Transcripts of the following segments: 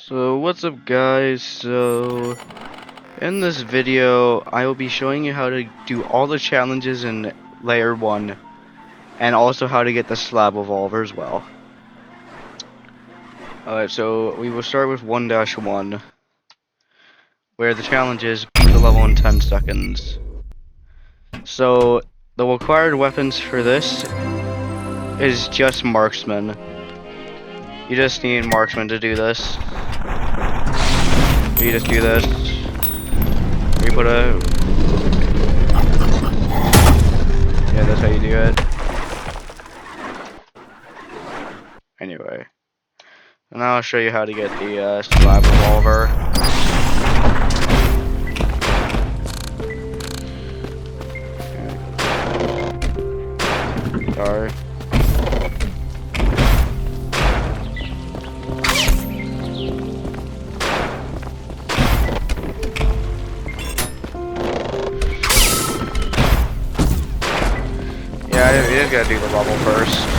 So what's up guys, so in this video I will be showing you how to do all the challenges in layer 1 and also how to get the Slab Revolver as well. Alright, so we will start with 1-1 where the challenge is beat the level in 10 seconds. So the required weapons for this is just marksman. You just need marksman to do this. You just do this. You put a... Yeah, that's how you do it. Anyway. And now I'll show you how to get the Slab Revolver. Okay. Sorry. Yeah, you just gotta do the level first.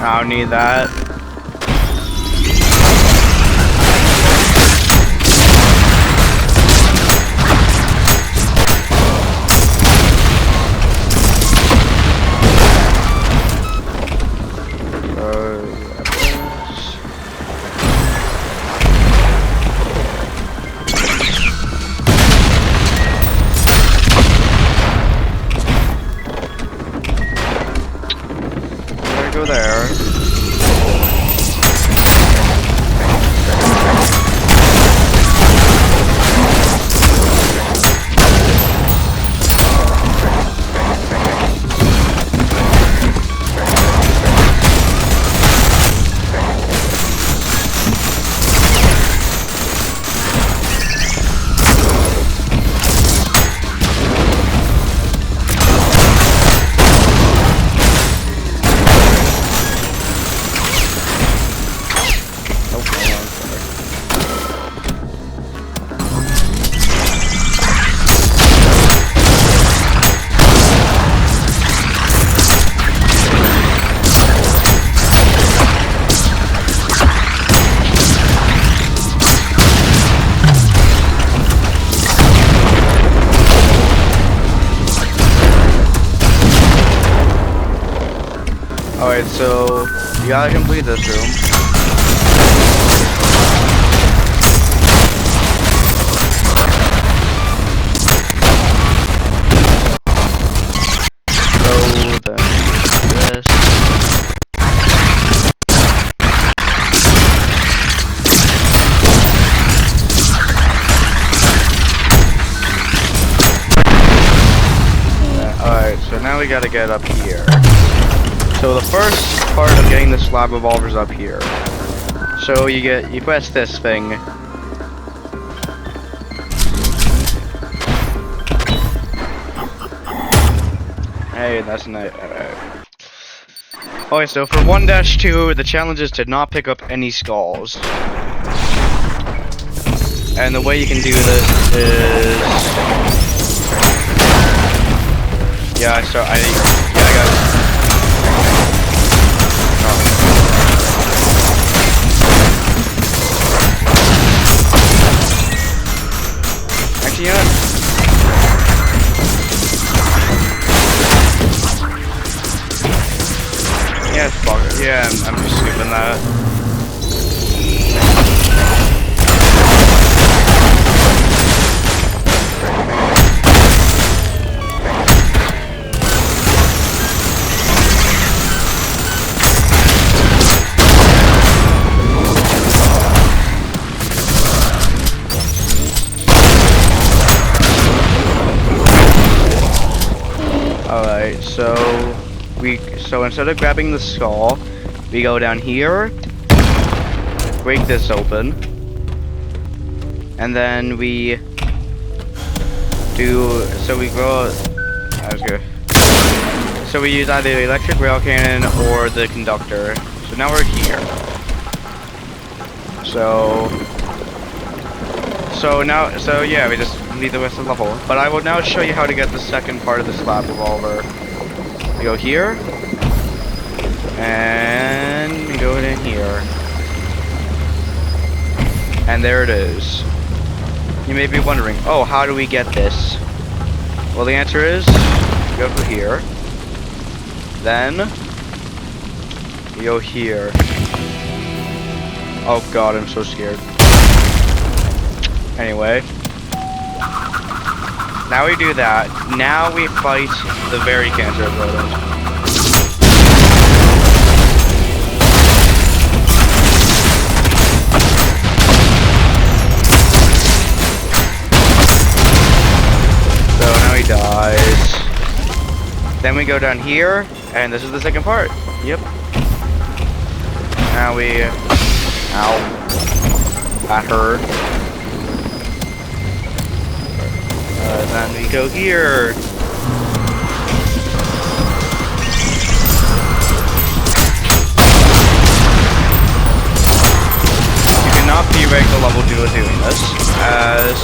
I don't need that. Go there. Alright, so you gotta complete this room. So then this. Alright, so now we gotta get up here. So the first part of getting the Slab Revolver is up here. So you press this thing. Hey, that's nice. Okay, so for 1-2, the challenge is to not pick up any skulls. And the way you can do this is... Yeah, I got... Actually, yeah. Yeah, fuck it. Yeah, I'm just skipping that. So instead of grabbing the skull, we go down here, break this open, and then we do. So we go. That was good. So we use either the electric rail cannon or the conductor. So now we're here. So yeah, we just need the rest of the level. But I will now show you how to get the second part of the Slab Revolver. You go here, and you go in here, and there it is. You may be wondering, oh, how do we get this? Well, the answer is, you go through here, then you go here. Oh god, I'm so scared. Anyway, now we do that. Now we fight the very cancer rodent. So now he dies. Then we go down here, and this is the second part. Yep. Now we... Ow. That hurt. Then we go here. You cannot be regular level duo doing this, as...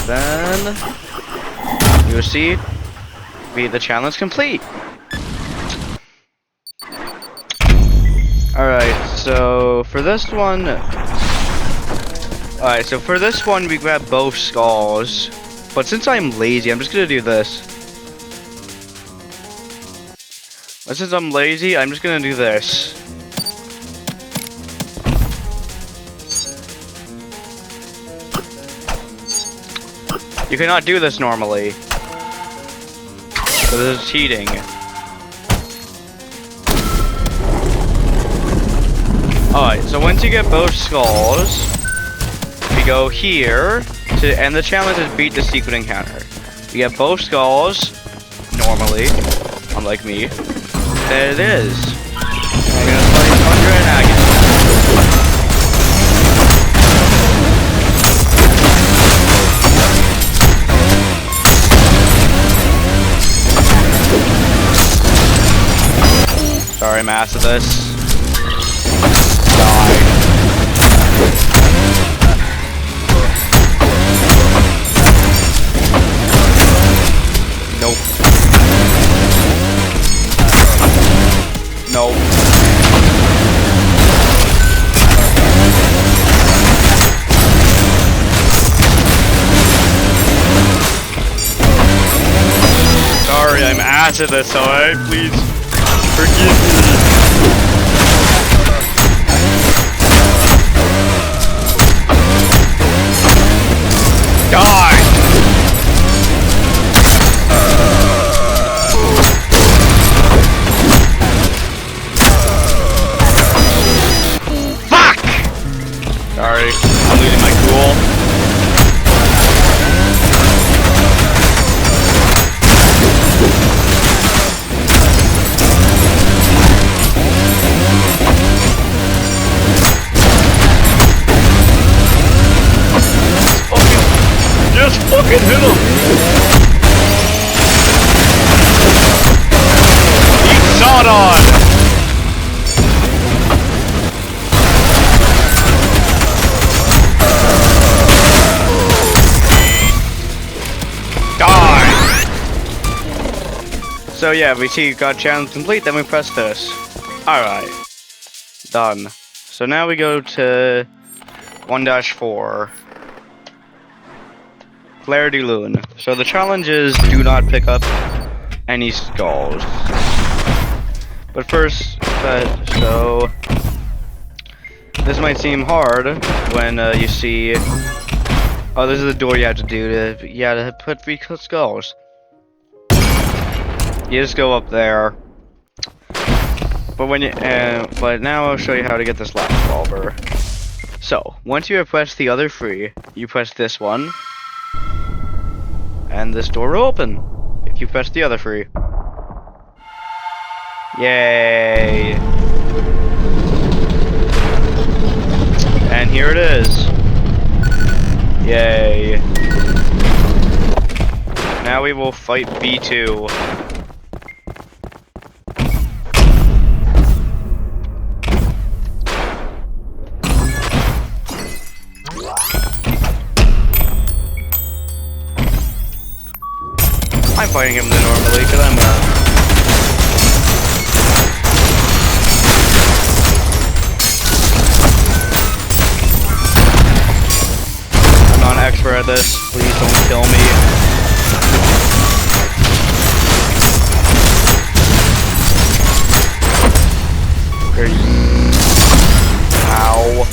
Then you'll see the challenge complete. Alright, so for this one we grab both skulls. But since I'm lazy, I'm just gonna do this. But since I'm lazy, I'm just gonna do this. You cannot do this normally. So this is cheating. Alright, so once you get both skulls, we go here to end the challenge is beat the secret encounter. You get both skulls, normally, unlike me. There it is. I'm gonna play Thunder and Agony. Sorry, I'm ass at this. Die. Nope. Nope. Sorry, I'm ass at this, alright? Please. Forgive me. Die! Fuck! Sorry, I'm losing my cool. Just fucking hit him! Eat Zordon! Die! So yeah, we see got challenge complete, then we press this. Alright. Done. So now we go to 1-4. Flare de Lune. So the challenge is do not pick up any skulls. But first, this might seem hard when you see. Oh, this is the door you have to do to put 3 skulls. You just go up there. But but now I'll show you how to get the Slab Revolver. So once you have pressed the other 3, you press this one, and this door will open. If you press the other 3. Yay! And here it is. Yay! Now we will fight B2. I'm fighting him normally because I'm not an expert at this. Please don't kill me. Ow.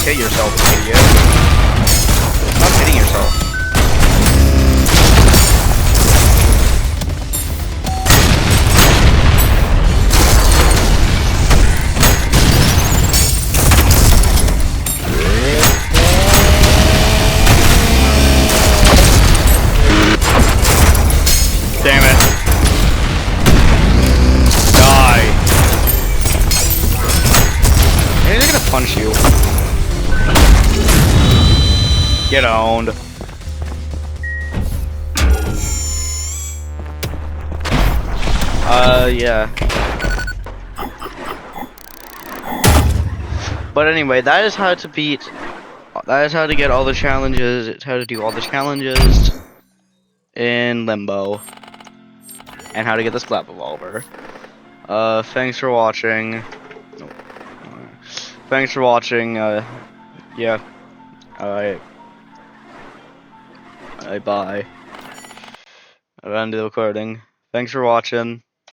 Hit yourself, idiot. Stop hitting yourself. Damn it. Die. Hey, they're gonna punch you. Get owned. Yeah. But anyway, that is how to beat. That is how to get all the challenges. It's how to do all the challenges in Limbo, and how to get the Slab Revolver. Thanks for watching. Thanks for watching. Yeah. Alright. Bye. I've ended the recording. Thanks for watching.